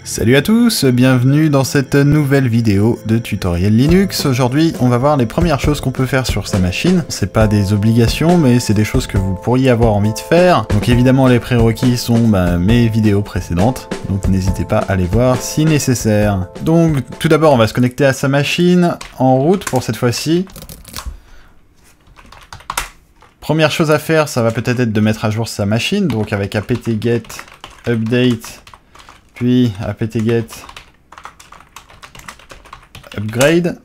Salut à tous, bienvenue dans cette nouvelle vidéo de tutoriel Linux. Aujourd'hui, on va voir les premières choses qu'on peut faire sur sa machine. C'est pas des obligations, mais c'est des choses que vous pourriez avoir envie de faire. Donc évidemment, les prérequis sont mes vidéos précédentes, donc n'hésitez pas à les voir si nécessaire. Donc tout d'abord, on va se connecter à sa machine en route pour cette fois-ci. Première chose à faire, ça va peut-être être de mettre à jour sa machine, donc avec apt-get update, puis apt-get upgrade.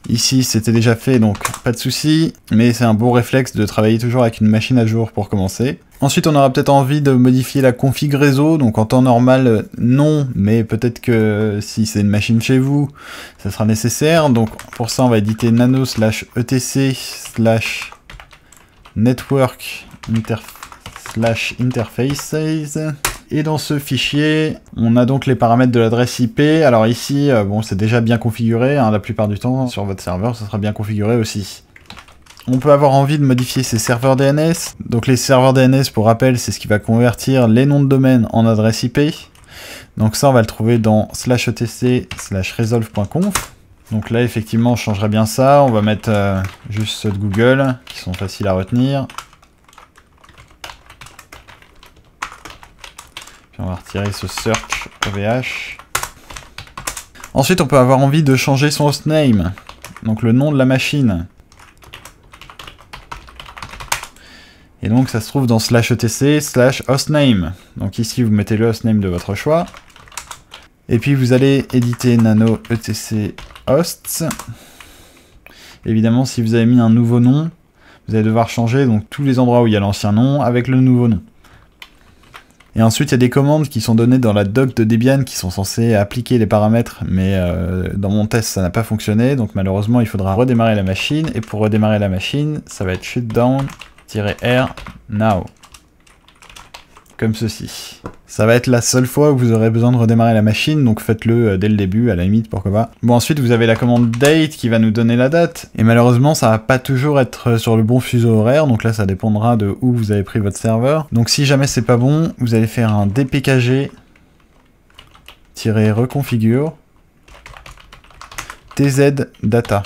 Ici c'était déjà fait, donc pas de souci, mais c'est un bon réflexe de travailler toujours avec une machine à jour pour commencer. Ensuite on aura peut-être envie de modifier la config réseau, donc en temps normal non, mais peut-être que si c'est une machine chez vous, ça sera nécessaire. Donc pour ça on va éditer nano/etc/network interfaces. Et dans ce fichier, on a donc les paramètres de l'adresse IP. Alors ici, bon, c'est déjà bien configuré, hein, la plupart du temps, sur votre serveur, ça sera bien configuré aussi. On peut avoir envie de modifier ces serveurs DNS. Donc les serveurs DNS, pour rappel, c'est ce qui va convertir les noms de domaine en adresse IP. Donc ça, on va le trouver dans /etc/resolve.conf. Donc là, effectivement, on changerait bien ça. On va mettre juste ceux de Google, qui sont faciles à retenir. Puis on va retirer ce search OVH. Ensuite, on peut avoir envie de changer son hostname, donc le nom de la machine. Et donc ça se trouve dans /etc/hostname. Donc ici, vous mettez le hostname de votre choix. Et puis vous allez éditer nano etc hosts. Évidemment, si vous avez mis un nouveau nom, vous allez devoir changer donc tous les endroits où il y a l'ancien nom avec le nouveau nom. Et ensuite, il y a des commandes qui sont données dans la doc de Debian qui sont censées appliquer les paramètres, mais dans mon test, ça n'a pas fonctionné, donc malheureusement, il faudra redémarrer la machine, et pour redémarrer la machine, ça va être shutdown-r now, comme ceci. Ça va être la seule fois où vous aurez besoin de redémarrer la machine, donc faites-le dès le début, à la limite, pourquoi pas. Bon, ensuite, vous avez la commande date qui va nous donner la date, et malheureusement, ça va pas toujours être sur le bon fuseau horaire, donc là, ça dépendra de où vous avez pris votre serveur. Donc si jamais c'est pas bon, vous allez faire un dpkg-reconfigure tz-data.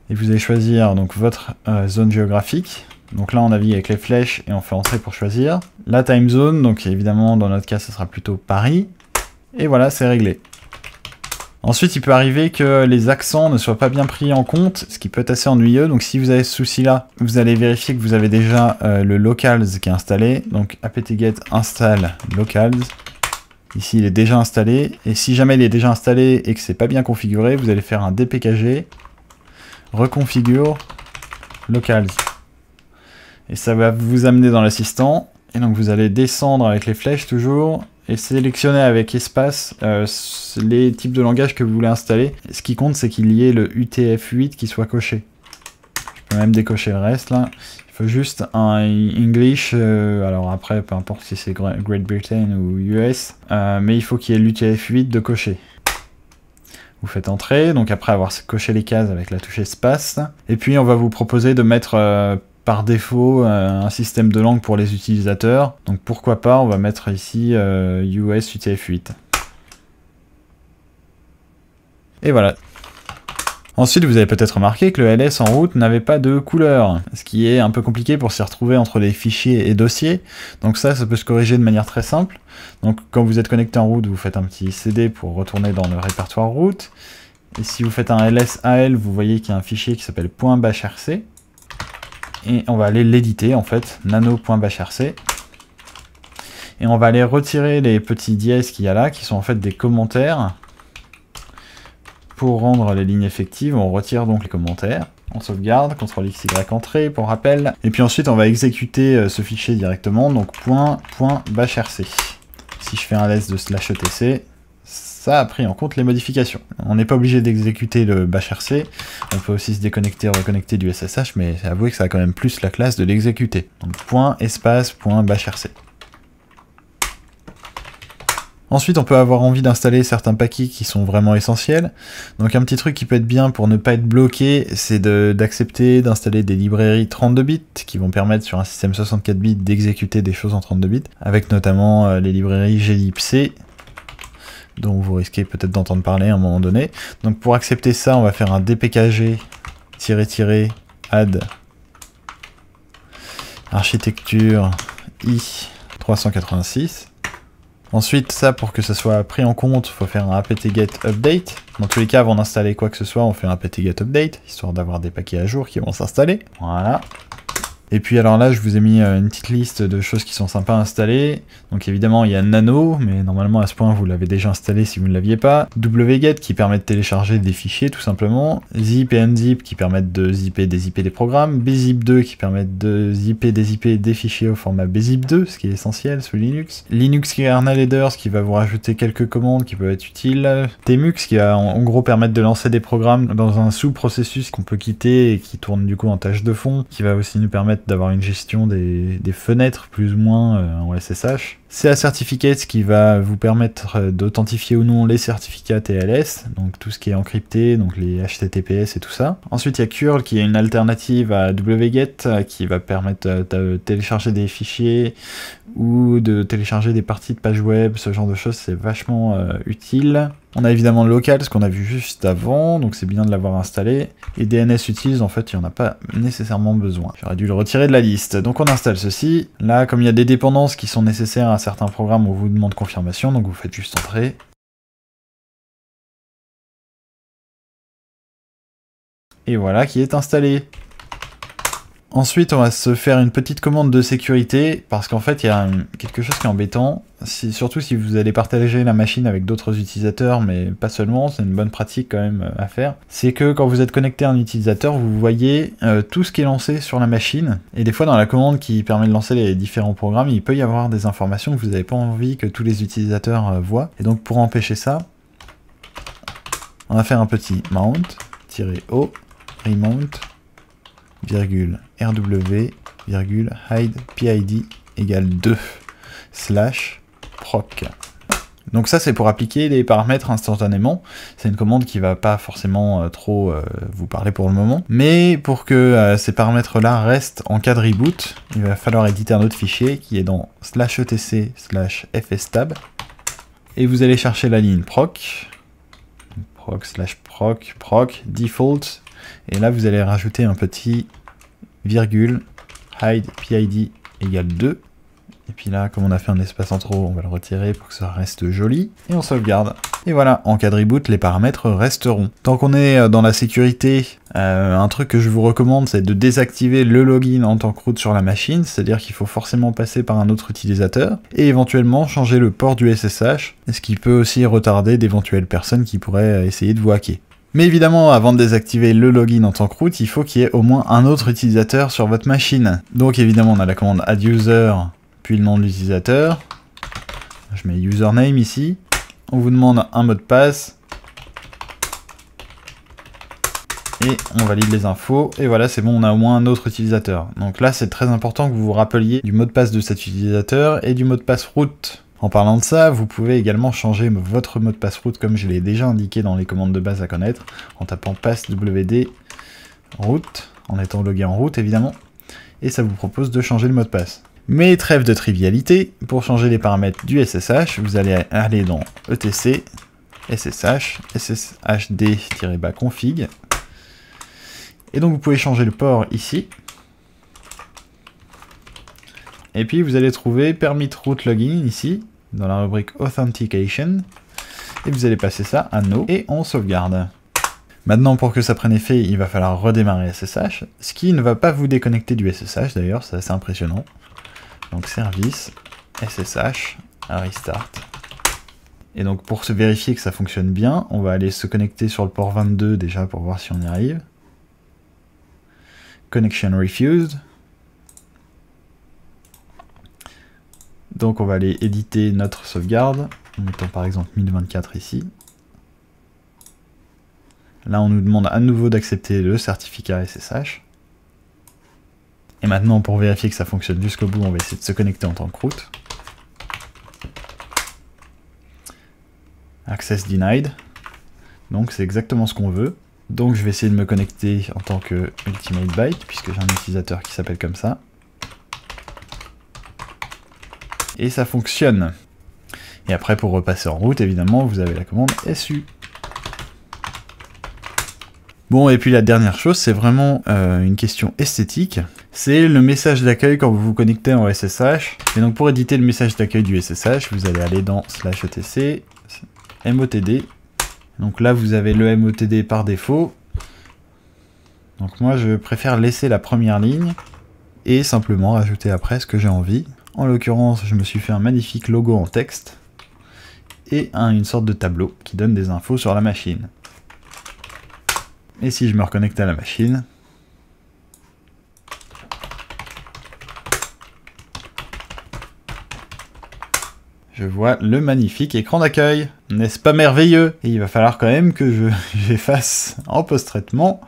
Et vous allez choisir donc votre zone géographique. Donc là on navigue avec les flèches et on fait entrer pour choisir. La time zone, donc évidemment dans notre cas ça sera plutôt Paris. Et voilà, c'est réglé. Ensuite il peut arriver que les accents ne soient pas bien pris en compte, ce qui peut être assez ennuyeux. Donc si vous avez ce souci là, vous allez vérifier que vous avez déjà le locals qui est installé. Donc apt-get install locals. Ici il est déjà installé. Et si jamais il est déjà installé et que c'est pas bien configuré, vous allez faire un dpkg reconfigure locals. Et ça va vous amener dans l'assistant. Et donc vous allez descendre avec les flèches toujours. Et sélectionner avec espace les types de langage que vous voulez installer. Ce qui compte, c'est qu'il y ait le UTF-8 qui soit coché. Je peux même décocher le reste là. Il faut juste un English. Alors après, peu importe si c'est Great Britain ou US. Mais il faut qu'il y ait l'UTF-8 de coché. Vous faites entrer. Donc après avoir coché les cases avec la touche espace. Et puis on va vous proposer de mettre... par défaut un système de langue pour les utilisateurs. Donc pourquoi pas, on va mettre ici US UTF-8. Et voilà. Ensuite, vous avez peut-être remarqué que le ls en route n'avait pas de couleur, ce qui est un peu compliqué pour s'y retrouver entre les fichiers et dossiers. Donc ça peut se corriger de manière très simple. Donc quand vous êtes connecté en route, vous faites un petit cd pour retourner dans le répertoire route. Et si vous faites un ls-al, vous voyez qu'il y a un fichier qui s'appelle .bashrc. Et on va aller l'éditer en fait, nano.bashrc. Et on va aller retirer les petits dièses qu'il y a là, qui sont en fait des commentaires. Pour rendre les lignes effectives, on retire donc les commentaires. On sauvegarde, CTRL-XY entrée pour rappel. Et puis ensuite on va exécuter ce fichier directement, donc .bashrc. Si je fais un ls de /etc, ça a pris en compte les modifications. On n'est pas obligé d'exécuter le bashrc, on peut aussi se déconnecter, reconnecter du SSH, mais avouez que ça a quand même plus la classe de l'exécuter. Donc .espace.bashrc. Ensuite, on peut avoir envie d'installer certains paquets qui sont vraiment essentiels. Donc un petit truc qui peut être bien pour ne pas être bloqué, c'est d'accepter d'installer des librairies 32 bits qui vont permettre sur un système 64 bits d'exécuter des choses en 32 bits, avec notamment les librairies glibc, dont vous risquez peut-être d'entendre parler à un moment donné. Donc pour accepter ça, on va faire un dpkg-add architecture i386. Ensuite, ça, pour que ça soit pris en compte, il faut faire un apt-get update. Dans tous les cas, avant d'installer quoi que ce soit, on fait un apt-get update, histoire d'avoir des paquets à jour qui vont s'installer. Voilà. Et puis alors là, je vous ai mis une petite liste de choses qui sont sympas à installer. Donc évidemment, il y a Nano, mais normalement à ce point, vous l'avez déjà installé si vous ne l'aviez pas. wget qui permet de télécharger des fichiers tout simplement. Zip et unzip qui permettent de zipper des programmes. bzip2 qui permettent de zipper des fichiers au format bzip2, ce qui est essentiel sous Linux. Linux kernel headers qui va vous rajouter quelques commandes qui peuvent être utiles. Tmux qui va en gros permettre de lancer des programmes dans un sous-processus qu'on peut quitter et qui tourne du coup en tâche de fond, qui va aussi nous permettre d'avoir une gestion des fenêtres plus ou moins en SSH. CA Certificates qui va vous permettre d'authentifier ou non les certificats TLS, donc tout ce qui est encrypté, donc les HTTPS et tout ça. Ensuite il y a curl qui est une alternative à wget qui va permettre de télécharger des fichiers ou de télécharger des parties de pages web, ce genre de choses, c'est vachement utile. On a évidemment le local, ce qu'on a vu juste avant, donc c'est bien de l'avoir installé. Et DNS utils, en fait, il n'y en a pas nécessairement besoin. J'aurais dû le retirer de la liste. Donc on installe ceci. Là, comme il y a des dépendances qui sont nécessaires à certains programmes, on vous demande confirmation, donc vous faites juste entrer. Et voilà qui est installé. Ensuite, on va se faire une petite commande de sécurité, parce qu'en fait, il y a quelque chose qui est embêtant, surtout si vous allez partager la machine avec d'autres utilisateurs, mais pas seulement, c'est une bonne pratique quand même à faire. C'est que quand vous êtes connecté à un utilisateur, vous voyez tout ce qui est lancé sur la machine, et des fois dans la commande qui permet de lancer les différents programmes, il peut y avoir des informations que vous n'avez pas envie que tous les utilisateurs voient, et donc pour empêcher ça, on va faire un petit mount-o, remount, rw, hide PID égale 2 /proc. Donc ça c'est pour appliquer les paramètres instantanément. C'est une commande qui va pas forcément trop vous parler pour le moment. Mais pour que ces paramètres là restent en cas de reboot, il va falloir éditer un autre fichier qui est dans /etc/fstab. Et vous allez chercher la ligne proc default. Et là, vous allez rajouter un petit virgule, hide PID égale 2. Et puis là, comme on a fait un espace en trop, on va le retirer pour que ça reste joli. Et on sauvegarde. Et voilà, en cas de reboot, les paramètres resteront. Tant qu'on est dans la sécurité, un truc que je vous recommande, c'est de désactiver le login en tant que root sur la machine. C'est-à-dire qu'il faut forcément passer par un autre utilisateur. Et éventuellement changer le port du SSH. Ce qui peut aussi retarder d'éventuelles personnes qui pourraient essayer de vous hacker. Mais évidemment, avant de désactiver le login en tant que root, il faut qu'il y ait au moins un autre utilisateur sur votre machine. Donc évidemment, on a la commande adduser, puis le nom de l'utilisateur. Je mets username ici. On vous demande un mot de passe. Et on valide les infos. Et voilà, c'est bon, on a au moins un autre utilisateur. Donc là, c'est très important que vous vous rappeliez du mot de passe de cet utilisateur et du mot de passe root. En parlant de ça, vous pouvez également changer votre mot de passe root comme je l'ai déjà indiqué dans les commandes de base à connaître, en tapant passwd root, en étant logué en root évidemment, et ça vous propose de changer le mot de passe. Mais trêve de trivialité, pour changer les paramètres du SSH, vous allez aller dans etc ssh sshd-config, et donc vous pouvez changer le port ici. Et puis vous allez trouver permit root login ici, dans la rubrique authentication. Et vous allez passer ça à no, et on sauvegarde. Maintenant, pour que ça prenne effet, il va falloir redémarrer SSH, ce qui ne va pas vous déconnecter du SSH d'ailleurs, c'est assez impressionnant. Donc service, SSH, restart. Et donc pour se vérifier que ça fonctionne bien, on va aller se connecter sur le port 22 déjà pour voir si on y arrive. Connection refused. Donc on va aller éditer notre sauvegarde, en mettant par exemple 1024 ici. Là on nous demande à nouveau d'accepter le certificat SSH. Et maintenant pour vérifier que ça fonctionne jusqu'au bout, on va essayer de se connecter en tant que root. Access denied. Donc c'est exactement ce qu'on veut. Donc je vais essayer de me connecter en tant que Ultimate Byte, puisque j'ai un utilisateur qui s'appelle comme ça. Et ça fonctionne. Et après, pour repasser en route, évidemment, vous avez la commande SU. Bon, et puis la dernière chose, c'est vraiment une question esthétique. C'est le message d'accueil quand vous vous connectez en SSH. Et donc pour éditer le message d'accueil du SSH, vous allez aller dans /etc, MOTD. Donc là, vous avez le MOTD par défaut. Donc moi, je préfère laisser la première ligne et simplement rajouter après ce que j'ai envie. En l'occurrence, je me suis fait un magnifique logo en texte et une sorte de tableau qui donne des infos sur la machine. Et si je me reconnecte à la machine, je vois le magnifique écran d'accueil. N'est-ce pas merveilleux? Et il va falloir quand même que j'efface en post-traitement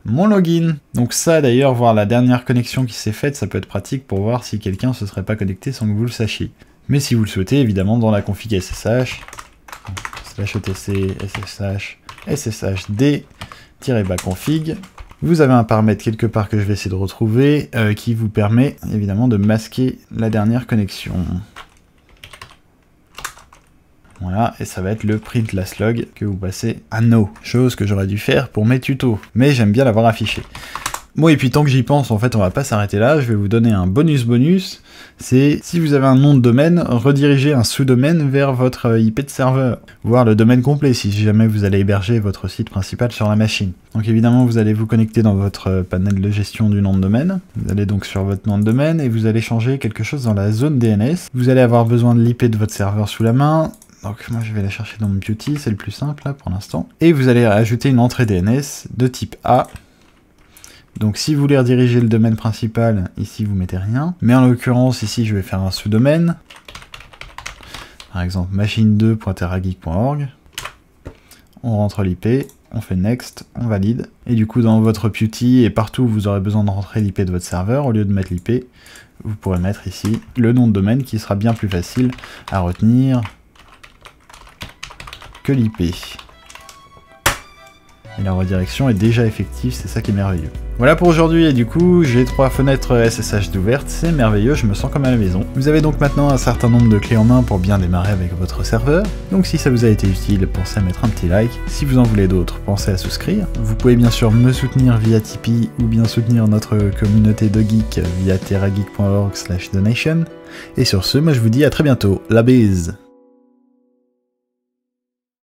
mon login. Donc ça d'ailleurs, voir la dernière connexion qui s'est faite, ça peut être pratique pour voir si quelqu'un se serait pas connecté sans que vous le sachiez. Mais si vous le souhaitez, évidemment, dans la config SSH, /etc sshd-config, vous avez un paramètre quelque part que je vais essayer de retrouver qui vous permet évidemment de masquer la dernière connexion. Voilà, et ça va être le print last log que vous passez à no. Chose que j'aurais dû faire pour mes tutos, mais j'aime bien l'avoir affiché. Bon, et puis tant que j'y pense, en fait, on va pas s'arrêter là, je vais vous donner un bonus, c'est si vous avez un nom de domaine, redirigez un sous-domaine vers votre IP de serveur, voire le domaine complet si jamais vous allez héberger votre site principal sur la machine. Donc évidemment, vous allez vous connecter dans votre panel de gestion du nom de domaine, vous allez donc sur votre nom de domaine et vous allez changer quelque chose dans la zone DNS. Vous allez avoir besoin de l'IP de votre serveur sous la main. Donc moi je vais la chercher dans mon Beauty, c'est le plus simple là pour l'instant. Et vous allez ajouter une entrée DNS de type A. Donc si vous voulez rediriger le domaine principal, ici vous mettez rien. Mais en l'occurrence ici je vais faire un sous-domaine. Par exemple machine2.terrageek.org. On rentre l'IP, on fait next, on valide. Et du coup dans votre Beauty et partout où vous aurez besoin de rentrer l'IP de votre serveur, au lieu de mettre l'IP, vous pourrez mettre ici le nom de domaine qui sera bien plus facile à retenir que l'IP. Et la redirection est déjà effective, c'est ça qui est merveilleux. Voilà pour aujourd'hui, et du coup, j'ai 3 fenêtres SSH d'ouvertes, c'est merveilleux, je me sens comme à la maison. Vous avez donc maintenant un certain nombre de clés en main pour bien démarrer avec votre serveur. Donc si ça vous a été utile, pensez à mettre un petit like. Si vous en voulez d'autres, pensez à souscrire. Vous pouvez bien sûr me soutenir via Tipeee, ou bien soutenir notre communauté de geeks via terrageek.org/donation. Et sur ce, moi je vous dis à très bientôt, la bise!